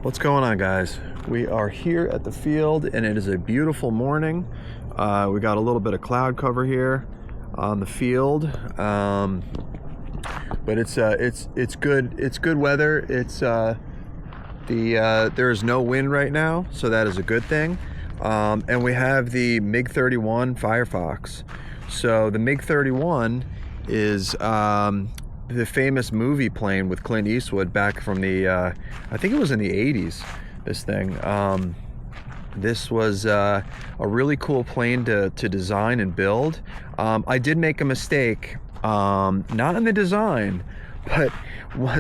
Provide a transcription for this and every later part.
What's going on, guys? We are here at the field and it is a beautiful morning. We got a little bit of cloud cover here on the field, but it's good. It's good weather. There is no wind right now, so that is a good thing. And we have the MiG-31 Firefox. So the MiG-31 is the famous movie plane with Clint Eastwood back from the I think it was in the 80s. This thing, this was a really cool plane to design and build. I did make a mistake, not in the design, but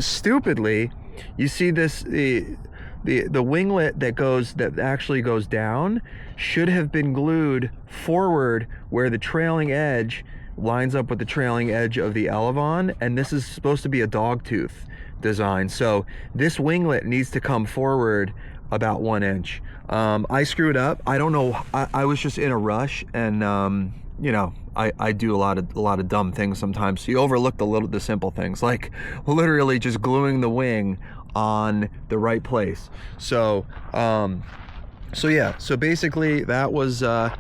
stupidly, you see this, the winglet that actually goes down should have been glued forward where the trailing edge lines up with the trailing edge of the elevon, and this is supposed to be a dog tooth design, so this winglet needs to come forward about 1 inch. I screwed up. I don't know, I was just in a rush, and you know, I do a lot of dumb things sometimes, so you overlook the simple things, like literally just gluing the wing on the right place. So yeah, so basically that was a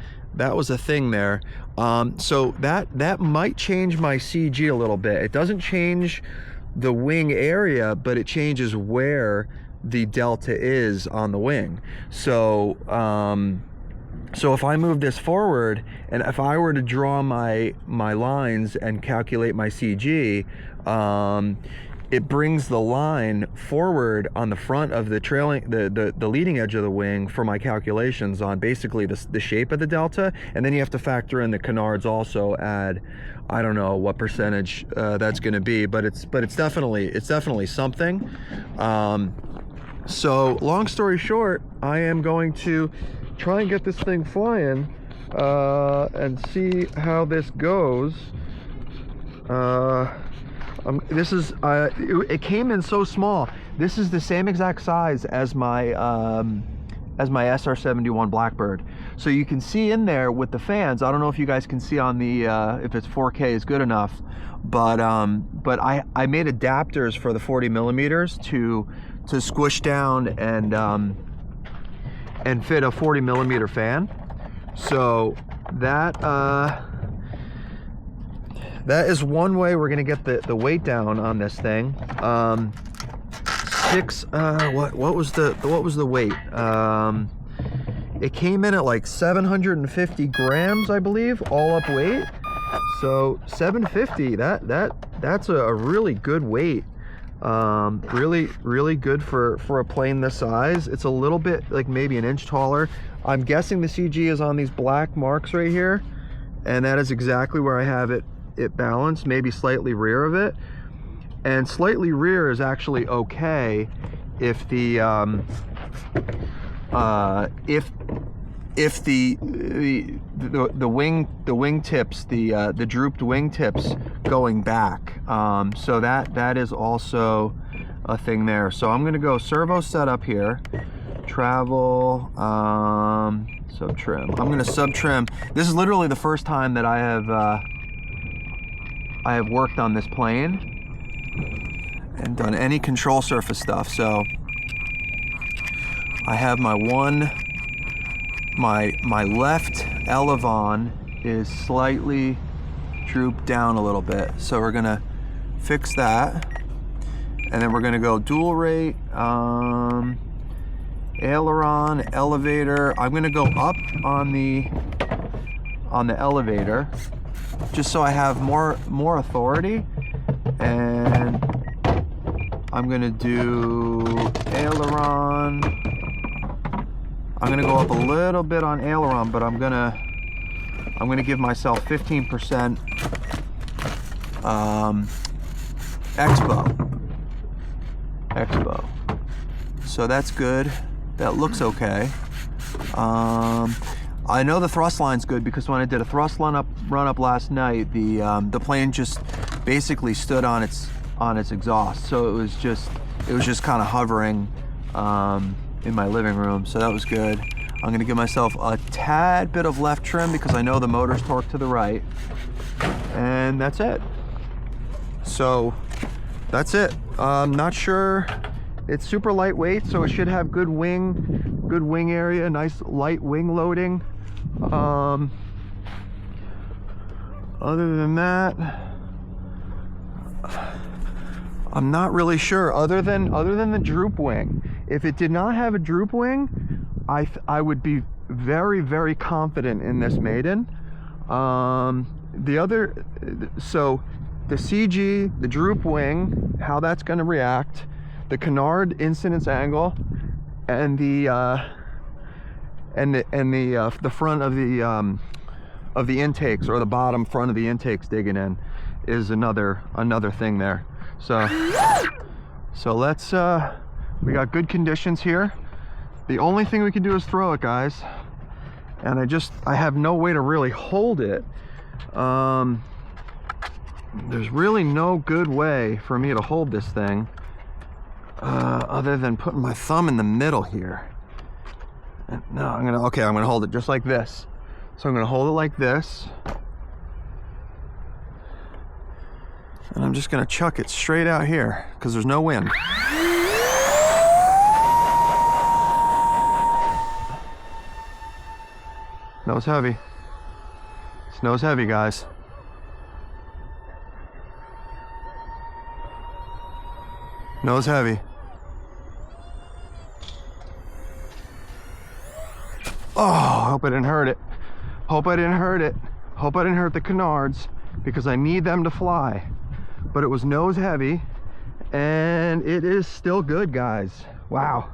thing there. So that might change my CG a little bit. It doesn't change the wing area, but it changes where the delta is on the wing. So so if I move this forward, and if I were to draw my lines and calculate my CG, it brings the line forward on the front of the trailing, the leading edge of the wing for my calculations on basically the shape of the delta. And then you have to factor in the canards also, add, I don't know what percentage that's going to be, but it's definitely something. So long story short, I am going to try and get this thing flying and see how this goes. This is it came in so small. This is the same exact size as my SR-71 Blackbird. So you can see in there with the fans. I don't know if you guys can see on the if it's 4K is good enough, but I made adapters for the 40 millimeters to squish down and fit a 40 millimeter fan. So that is one way we're gonna get the weight down on this thing. What was the weight? It came in at like 750 grams, I believe, all up weight. So 750, that's a really good weight. Really good for a plane this size. It's a little bit like maybe an inch taller. I'm guessing the CG is on these black marks right here, and that is exactly where I have it balanced, maybe slightly rear of it. And slightly rear is actually okay if the wing tips, the drooped wing tips going back, so that is also a thing there. So I'm gonna go servo setup here, travel, sub trim. I'm gonna sub trim. This is literally the first time that I have worked on this plane and done any control surface stuff. So I have my left elevon is slightly drooped down a little bit, so we're gonna fix that, and then we're gonna go dual rate, aileron, elevator. I'm gonna go up on the elevator just so I have more authority, and I'm gonna do aileron. I'm gonna go up a little bit on aileron, but I'm gonna give myself 15% expo. So that's good. That looks okay. I know the thrust line's good because when I did a thrust run up last night, the plane just basically stood on its exhaust, so it was just kind of hovering in my living room, so that was good. I'm gonna give myself a tad bit of left trim because I know the motor's torqued to the right, and that's it. So that's it. I'm not sure It's super lightweight, so it should have good wing area, nice light wing loading. Other than that, I'm not really sure. Other than the droop wing, if it did not have a droop wing, I would be very, very confident in this Maiden. So the CG, the droop wing, how that's going to react, the canard incidence angle, and the front of the intakes, or the bottom front of the intakes digging in, is another thing there. So let's we got good conditions here. The only thing we can do is throw it, guys, and I have no way to really hold it. There's really no good way for me to hold this thing other than putting my thumb in the middle here. No, I'm gonna hold it just like this. So I'm gonna hold it like this, and I'm just gonna chuck it straight out here because there's no wind. Nose heavy. It's nose heavy, guys. Nose heavy. Oh, I hope I didn't hurt it. Hope I didn't hurt it. Hope I didn't hurt the canards, because I need them to fly. But it was nose heavy, and it is still good, guys. Wow.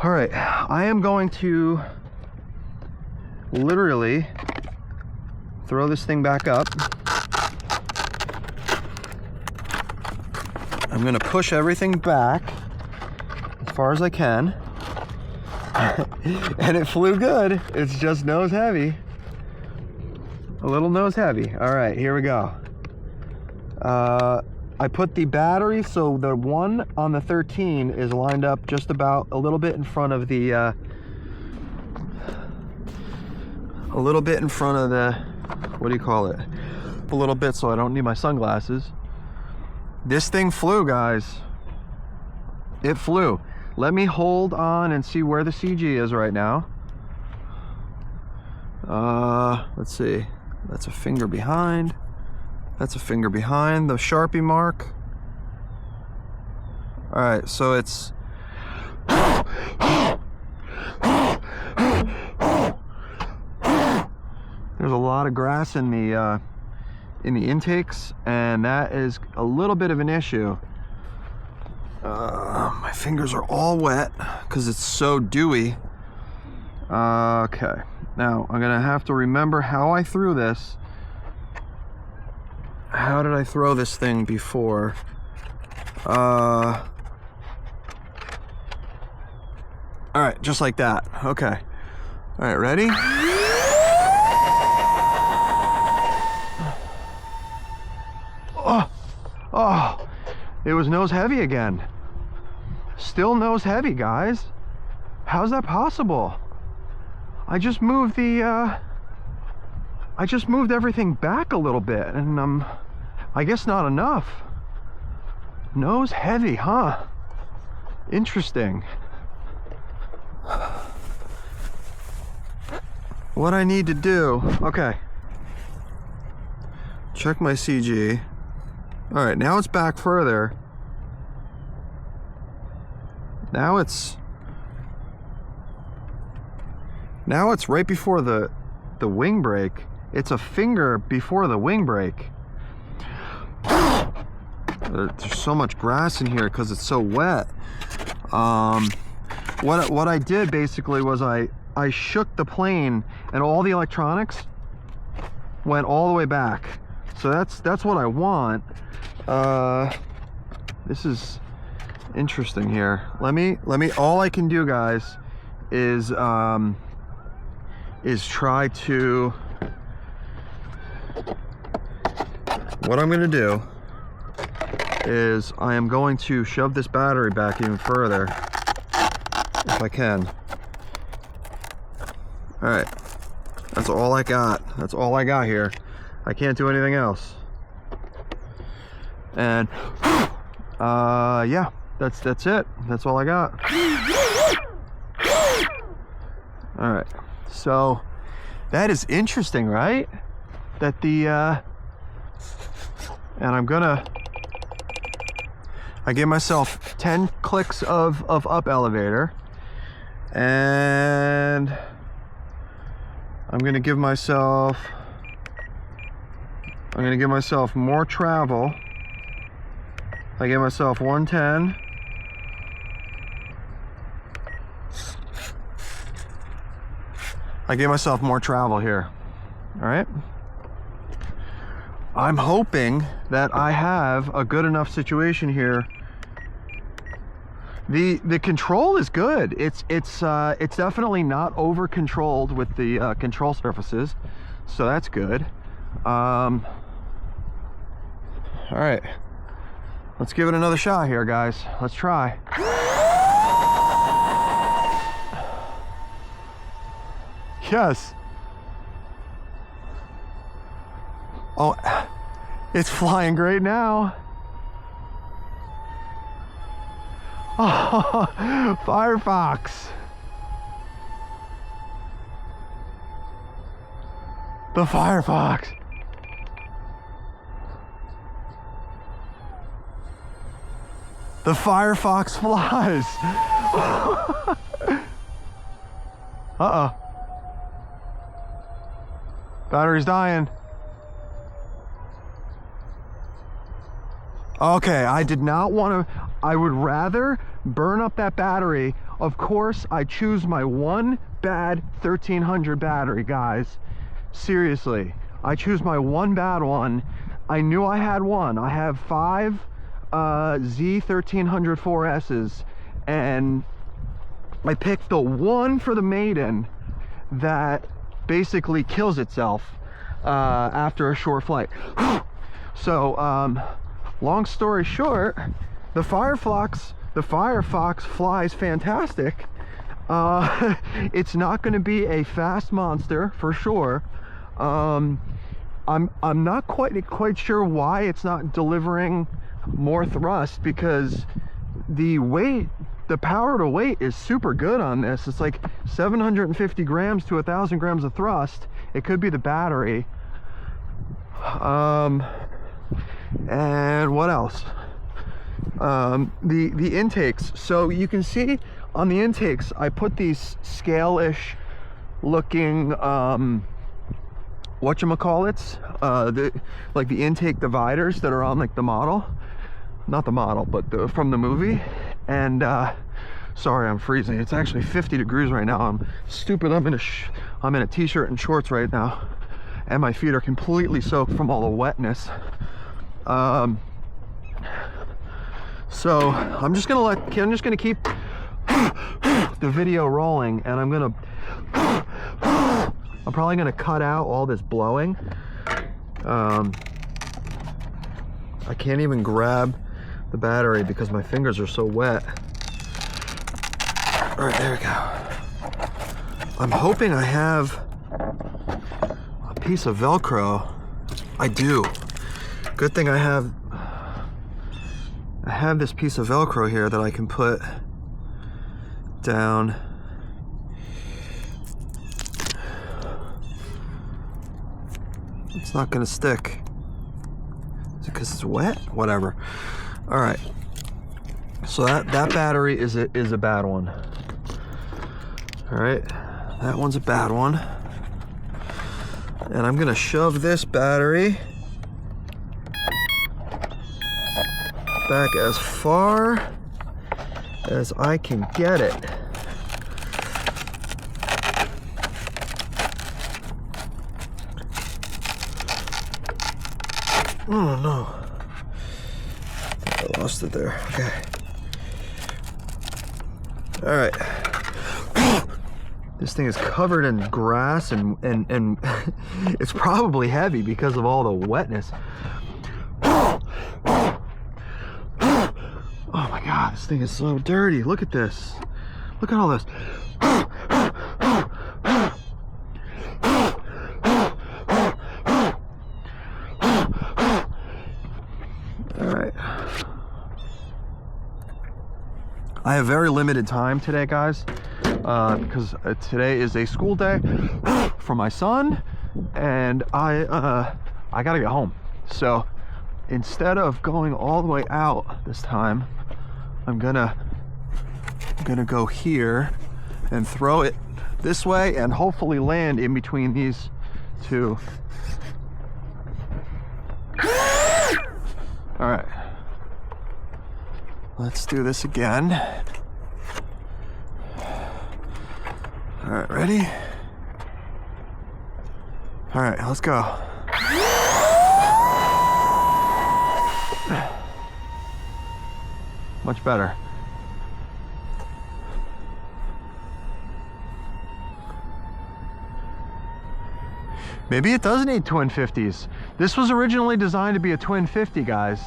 All right, I am going to literally throw this thing back up. I'm gonna push everything back as far as I can. And it flew good. It's just nose heavy. A little nose heavy. All right, here we go. I put the battery, so the one on the 13 is lined up just about a little bit in front of the what do you call it? A little bit, so I don't need my sunglasses. This thing flew, guys. It flew. Let me hold on and see where the CG is right now. Let's see. That's a finger behind. That's a finger behind the Sharpie mark. All right, so it's there's a lot of grass in the intakes, and that is a little bit of an issue. My fingers are all wet because it's so dewy. Okay, now I'm gonna have to remember how I threw this. How did I throw this thing before? All right, just like that. Okay. All right, ready? Oh, it was nose heavy again. Still nose heavy, guys. How's that possible? I just moved everything back a little bit, and I guess not enough. Nose heavy, huh? Interesting. What I need to do, okay. Check my CG. All right, now it's back further. Now it's right before the wing break. It's a finger before the wing break. There's so much grass in here because it's so wet. What I did basically was I shook the plane, and all the electronics went all the way back. So that's what I want. This is interesting here. Let me all I can do, guys, is try to, what I'm gonna do is I am going to shove this battery back even further if I can. All right, that's all I got. That's all I got here. I can't do anything else. And yeah, that's it. That's all I got. All right, so that is interesting, right? That the and I gave myself 10 clicks of up elevator, and I'm gonna give myself more travel. I gave myself 110. I gave myself more travel here. All right. I'm hoping that I have a good enough situation here. The control is good. It's definitely not over controlled with the control surfaces, so that's good. All right, let's give it another shot here, guys. Let's try. Yes. Oh, it's flying great now. Oh, Firefox. The Firefox. The Firefox flies. Uh-oh. Battery's dying. Okay, I did not want to. I would rather burn up that battery. Of course, I choose my one bad 1300 battery, guys. Seriously, I choose my one bad one. I knew I had one. I have 5 Z1300 4S's, and I picked the one for the Maiden that basically kills itself after a short flight. So, long story short, the Firefox flies fantastic. It's not going to be a fast monster for sure. I'm not quite sure why it's not delivering more thrust, because the power to weight is super good on this. It's like 750 grams to 1,000 grams of thrust. It could be the battery. And what else? The intakes. So you can see on the intakes, I put these scale-ish looking whatchamacallits, like the intake dividers that are on like the model, not the model, but from the movie. And sorry, I'm freezing. It's actually 50 degrees right now. I'm stupid. I'm in a t-shirt and shorts right now, and my feet are completely soaked from all the wetness. So I'm just gonna keep the video rolling, and I'm probably gonna cut out all this blowing. I can't even grab the battery because my fingers are so wet. All right, there we go. I'm hoping I have a piece of Velcro. I do. Good thing I have this piece of Velcro here that I can put down. It's not gonna stick. Is it because it's wet? Whatever. All right. So that battery is a bad one. All right, that one's a bad one. And I'm gonna shove this battery back as far as I can get it. Oh no, I lost it there. Okay. All right. This thing is covered in grass and it's probably heavy because of all the wetness. Oh my God, this thing is so dirty. Look at this. Look at all this. All right. I have very limited time today, guys, because today is a school day for my son, and I gotta get home. So instead of going all the way out this time, I'm gonna go here and throw it this way and hopefully land in between these two. All right, let's do this again. All right, ready? All right, let's go. Much better. Maybe it does need twin 50s. This was originally designed to be a twin 50, guys.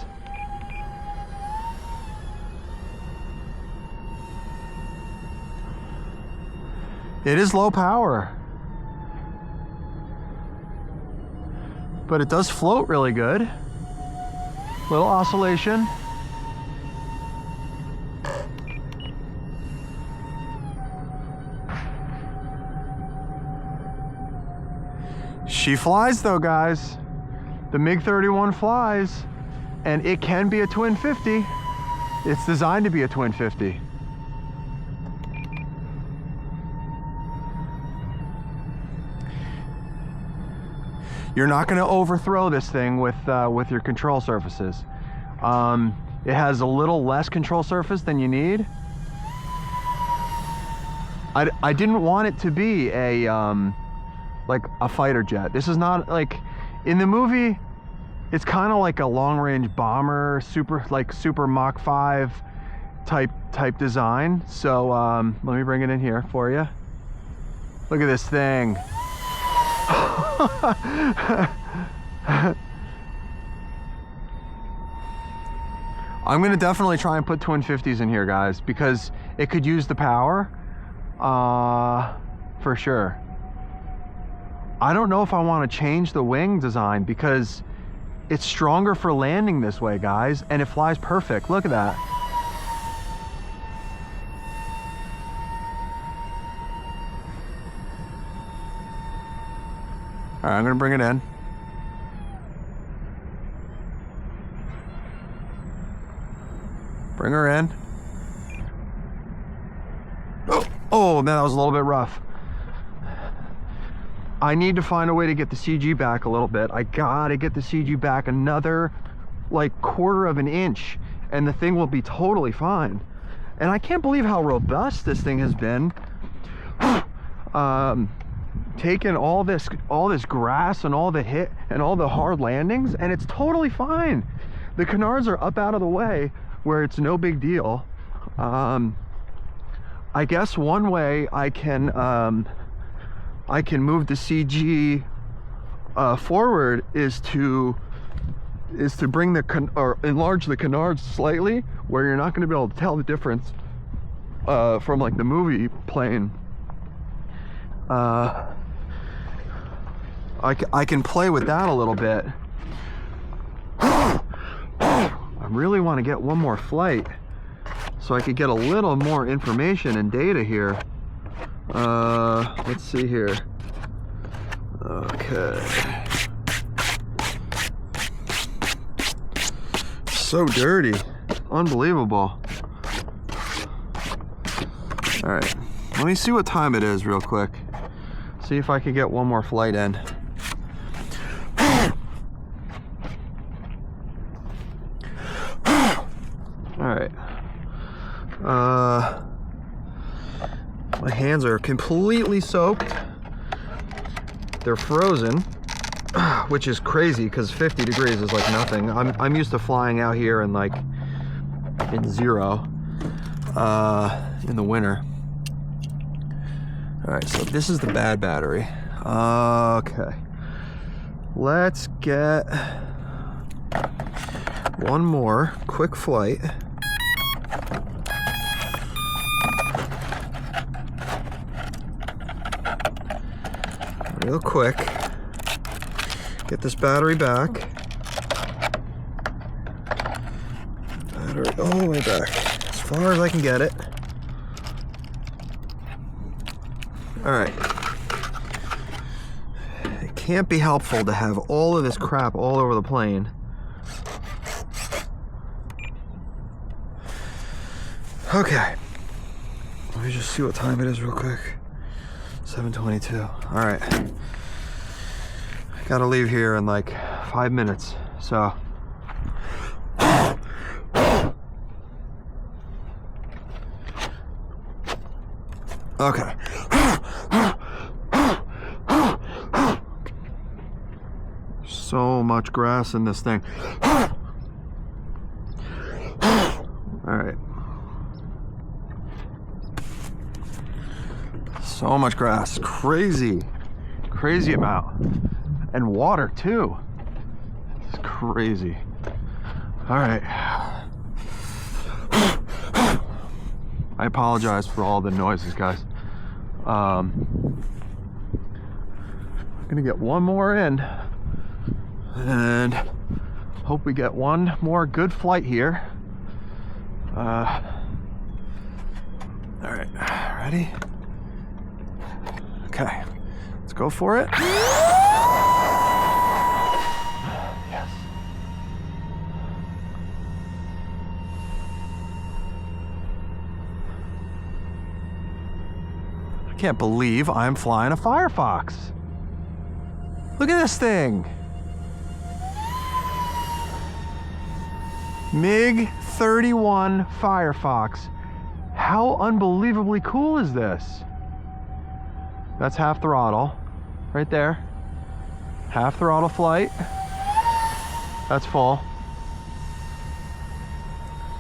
It is low power, but it does float really good. Little oscillation. She flies though, guys. The MiG-31 flies, and it can be a twin 50. It's designed to be a twin 50. You're not going to overthrow this thing with your control surfaces. It has a little less control surface than you need. I didn't want it to be a like a fighter jet. This is not like in the movie. It's kind of like a long-range bomber, super Mach 5 type design. So let me bring it in here for you. Look at this thing. I'm gonna definitely try and put twin 50s in here, guys, because it could use the power for sure. I don't know if I want to change the wing design because it's stronger for landing this way, guys, and it flies perfect. Look at that. All right, I'm gonna bring it in. Bring her in. Oh, man, that was a little bit rough. I need to find a way to get the CG back a little bit. I gotta get the CG back another like 1/4 of an inch and the thing will be totally fine. And I can't believe how robust this thing has been. Taking all this grass and all the hit and all the hard landings, and it's totally fine. The canards are up out of the way where it's no big deal. I guess one way I can move the CG forward is to bring or enlarge the canards slightly, where you're not going to be able to tell the difference from like the movie plane. I can play with that a little bit. I really want to get one more flight so I could get a little more information and data here. Let's see here. Okay. So dirty. Unbelievable. All right. Let me see what time it is real quick. See if I can get one more flight in. All right. My hands are completely soaked. They're frozen, which is crazy because 50 degrees is like nothing. I'm used to flying out here in like in 0 in the winter. All right, so this is the bad battery. Okay, let's get one more quick flight. Real quick, get this battery back. Battery all the way back. It's far as I can get it. All right. It can't be helpful to have all of this crap all over the plane. Okay. Let me just see what time it is real quick. 7:22. All right. I gotta leave here in like 5 minutes, so. Okay. So much grass in this thing. All right. So much grass. Crazy. Crazy amount. And water too. It's crazy. All right. I apologize for all the noises, guys. I'm gonna get one more in and hope we get one more good flight here. All right, ready? Okay, let's go for it. Yes. I can't believe I'm flying a Firefox. Look at this thing. MiG-31 Firefox. How unbelievably cool is this? That's half throttle, right there. Half throttle flight. That's full.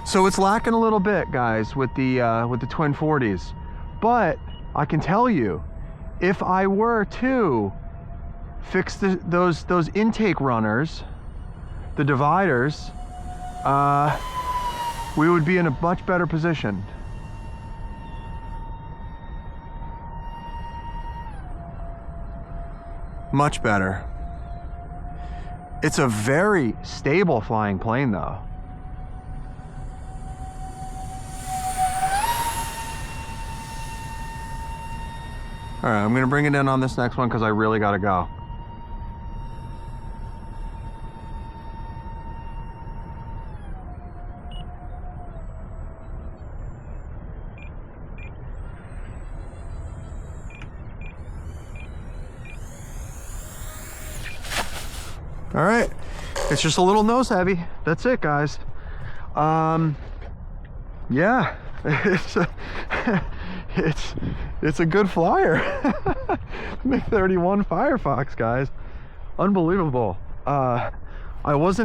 So it's lacking a little bit, guys, with the twin 40s. But I can tell you, if I were to fix those intake runners, the dividers, we would be in a much better position. Much better. It's a very stable flying plane though. All right, I'm gonna bring it in on this next one because I really gotta go. All right, it's just a little nose heavy. That's it, guys. Yeah, it's a good flyer. MiG-31 Firefox, guys, unbelievable. I was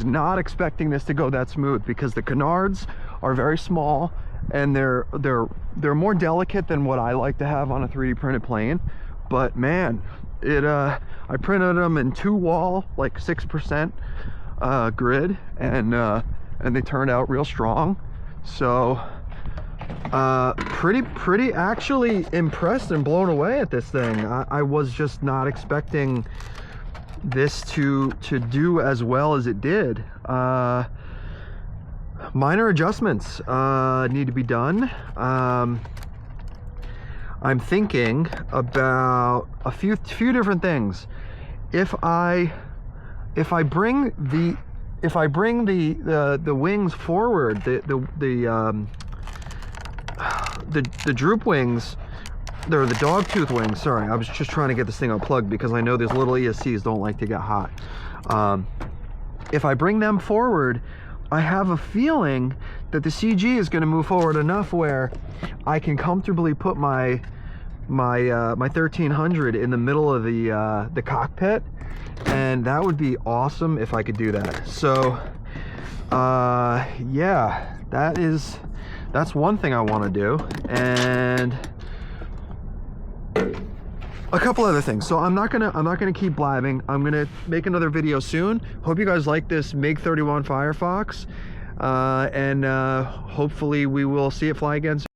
not expecting this to go that smooth because the canards are very small and they're more delicate than what I like to have on a 3D printed plane. But man, I printed them in 2-wall, like 6% grid, and they turned out real strong. So pretty actually impressed and blown away at this thing. I was just not expecting this to do as well as it did. Minor adjustments need to be done. I'm thinking about a few different things. If I bring the wings forward, the droop wings, they're the dog tooth wings. Sorry, I was just trying to get this thing unplugged because I know these little ESCs don't like to get hot. If I bring them forward, I have a feeling that the CG is going to move forward enough where I can comfortably put my 1300 in the middle of the cockpit, and that would be awesome if I could do that. So yeah, that's one thing I want to do, and a couple other things. So I'm not gonna keep blabbing. I'm gonna make another video soon. Hope you guys like this MiG-31 Firefox, and hopefully we will see it fly again soon.